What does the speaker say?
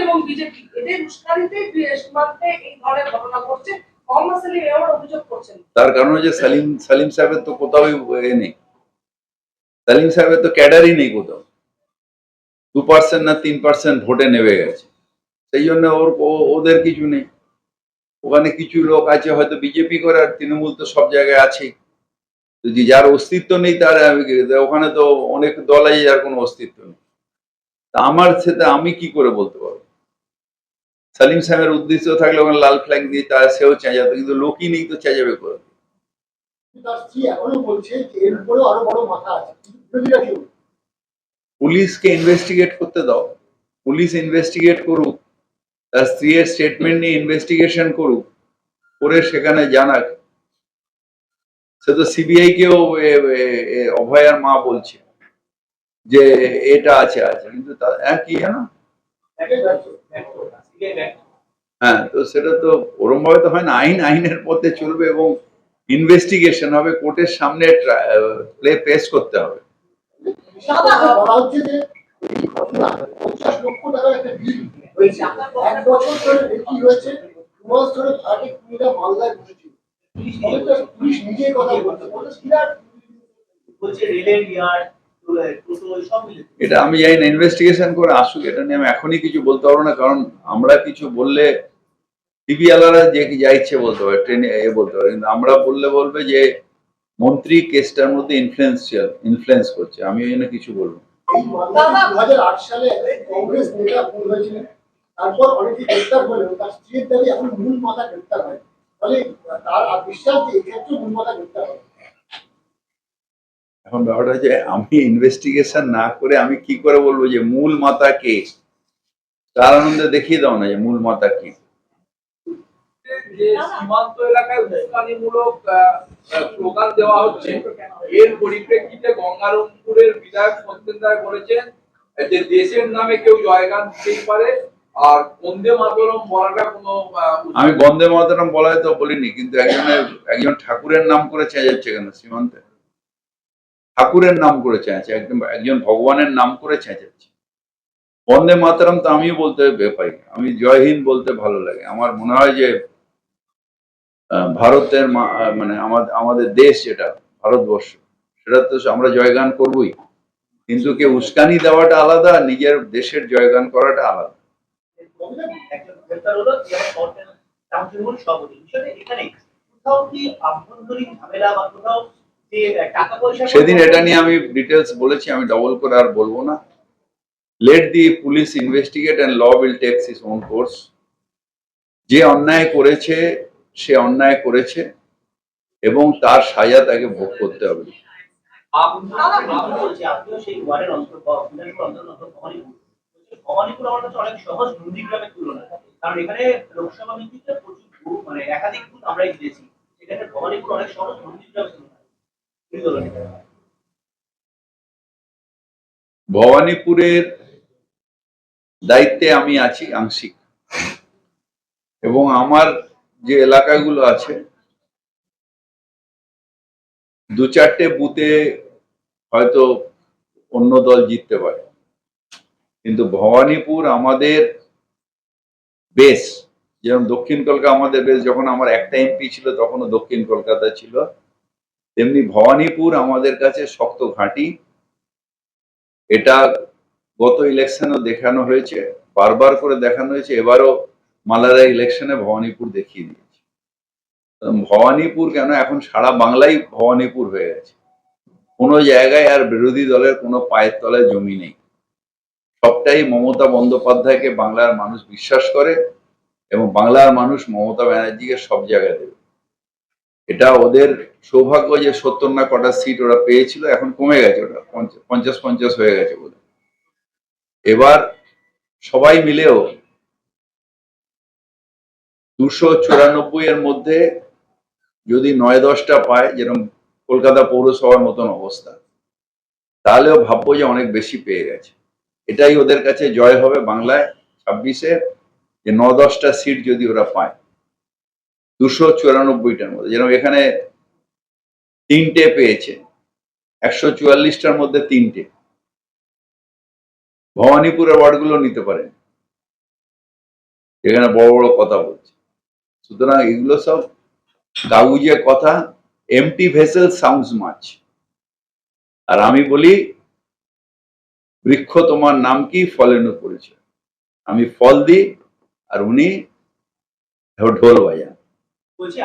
এবং বিজেপি এদের উস্কানিতে সীমান্তে এই ধরনের ঘটনা ঘটছে। মোহাম্মদ সেলিম এমন অভিযোগ করছেন। তার কারণ হচ্ছে সালিম সাহেবের তো কোথাও নেই, সালিম সাহেবের তো ক্যাডারই নেই কোথাও, 2% না 3% ভোটে নেমে গেছে, সেই জন্য ওদের কিছু নেই। ওখানে কিছু লোক আছে হয়তো বিজেপি করে, আর তৃণমূল তো সব জায়গায় আছেই। যদি যার অস্তিত্ব নেই তার ওখানে তো অনেক দল আছে যার কোনো অস্তিত্ব নেই। তা আমার সাথে আমি কি করে বলতে পারবো? সালিম সাহেবের উদ্দেশ্য থাকলে ওখানে লাল ফ্ল্যাগ দিয়ে তার সেও চেঁচাতো, কিন্তু লোকই নেই তো চেঁচাবে করে। পুলিশকে ইনভেস্টিগেট করতে দাও, পুলিশ ইনভেস্টিগেট করুক, তার স্ত্রীর স্টেটমেন্ট নিয়ে ইনভেস্টিগেশন করুক, করে সেখানে জানাক। সে তো সিবিআই কেও অভয়ার মা বলছে যে এটা আছে আছে, কিন্তু কি জানো, হ্যাঁ, তো সেটা তো ওরম ভাবে তো হয় না। আইনের পথে চলবে এবং ইনভেস্টিগেশন হবে, কোর্টের সামনে পেশ করতে হবে। এটা আমি জানি না, ইনভেস্টিগেশন করে আসুক, এটা নিয়ে আমি এখনই কিছু বলতে পারবো না, কারণ আমরা কিছু বললে টিভি আলারা যে যা ইচ্ছে বলতে পারে, ট্রেনে বলতে পারে, কিন্তু আমরা বলবে যে মন্ত্রী কেসটার মধ্যে ইনফ্লুয়েন্স করছে, আমি ওই জন্য কিছু বলবো। 2008 সালে কংগ্রেস নেতা খুন হয়েছিলেন, তারপর অনেকে গ্রেফতার হলেও তার স্ত্রীর দাবি এখন মূল মাথা গ্রেফতার হয়, ফলে তার বিশ্বাস যে এক্ষেত্রে মূল মাথা গ্রেফতার হয়। এখন ব্যাপারটা হচ্ছে আমি ইনভেস্টিগেশন না করে আমি কি করে বলবো যে মূল মাথা কে? তার আনন্দে দেখিয়ে দাও না যে মূল মাথা কে। যে সীমান্ত এলাকায় উস্কানিমূলক স্লোগান দেওয়া হচ্ছে, এর পরিপ্রেক্ষিতে গঙ্গারামপুরের বিধায়ক সত্যেন রায় বলেছেন যে দেশের নামে কেউ জয়গান দিতেই পারে, আর বন্দে মাতরম বলাটা কোনো, আমি বন্দে মাতরম বলায় তো বলিনি, কিন্তু একজন ঠাকুরের নাম করে চেঁচাচ্ছে কেন সীমান্তে? ঠাকুরের নাম করে চেঁচাচ্ছে, একজন ভগবানের নাম করে চেঁচাচ্ছে। বন্দে মাতরম তো আমিও বলতে পাই, আমি জয় হিন্দ বলতে ভালো লাগে। আমার মনে হয় যে ভারতের মানে আমাদের দেশ যেটা ভারতবর্ষ, সেটা তো আমরা জয়গান করবই, কিন্তু কেউ উস্কানি দেওয়াটা আলাদা, নিজের দেশের জয়গান করাটা আলাদা। সেদিন এটা নিয়ে আমি ডিটেলস বলেছি, আমি ডবল করে আর বলবো না। Let the police investigate and law will takes its own course. যে অন্যায় করেছে সে অন্যায় করেছে এবং তার সাজা তাকে ভোগ করতে হবে। ভবানীপুরের দায়িত্বে আমি আছি আংশিক, এবং আমার যে এলাকাগুলো আছে 2-4টে বুথে হয়তো অন্য দল জিততে পারে, কিন্তু ভবানীপুর আমাদের বেশ, যেমন দক্ষিণ কলকাতা আমাদের বেশ, যখন আমার একটা এমপি ছিল তখনও দক্ষিণ কলকাতা ছিল, তেমনি ভবানীপুর আমাদের কাছে শক্ত ঘাঁটি। এটা গত ইলেকশনেও দেখানো হয়েছে, বারবার করে দেখানো হয়েছে, এবারও মালারা ইলেকশনে ভবানীপুর দেখিয়ে দিয়েছে। ভবানীপুর কেন, এখন সারা বাংলাই ভবানীপুর হয়ে গেছে, কোনো জায়গায় আর বিরোধী দলের কোনো পায়ের তলায় জমি নেই। সবটাই মমতা বন্দ্যোপাধ্যায়কে বাংলার মানুষ বিশ্বাস করে, এবং বাংলার মানুষ মমতা ব্যানার্জিকে সব জায়গায় দেবে। এটা ওদের সৌভাগ্য যে 70 না কটা সিট ওরা পেয়েছিল, এখন কমে গেছে, ওটা 50-50 হয়ে গেছে বলে। এবার সবাই মিলেও 294 এর মধ্যে যদি 9-10টা পায়, যেরকম কলকাতা পৌরসভার মতন অবস্থা, তাহলেও ভাববো যে অনেক বেশি পেয়ে গেছে। এটাই ওদের কাছে জয় হবে বাংলায় 26-এ, যে 9-10টা সিট যদি ওরা পায় 294টার মধ্যে। যেরকম এখানে 3টে পেয়েছে, 144টার মধ্যে 3টে। ভবানীপুরের ওয়ার্ডগুলো নিতে পারেন। এখানে বড় বড় কথা বলছে। সুতরাং এগুলো সব কাগুজে কথা, এমটি ভেসেল সাউন্ডস মাচ। আর আমি বলি, বৃক্ষ তোমার নাম কি, ফলের পরিচয়। আমি ফল দিই আর উনি ঢোল বাজান। বলছি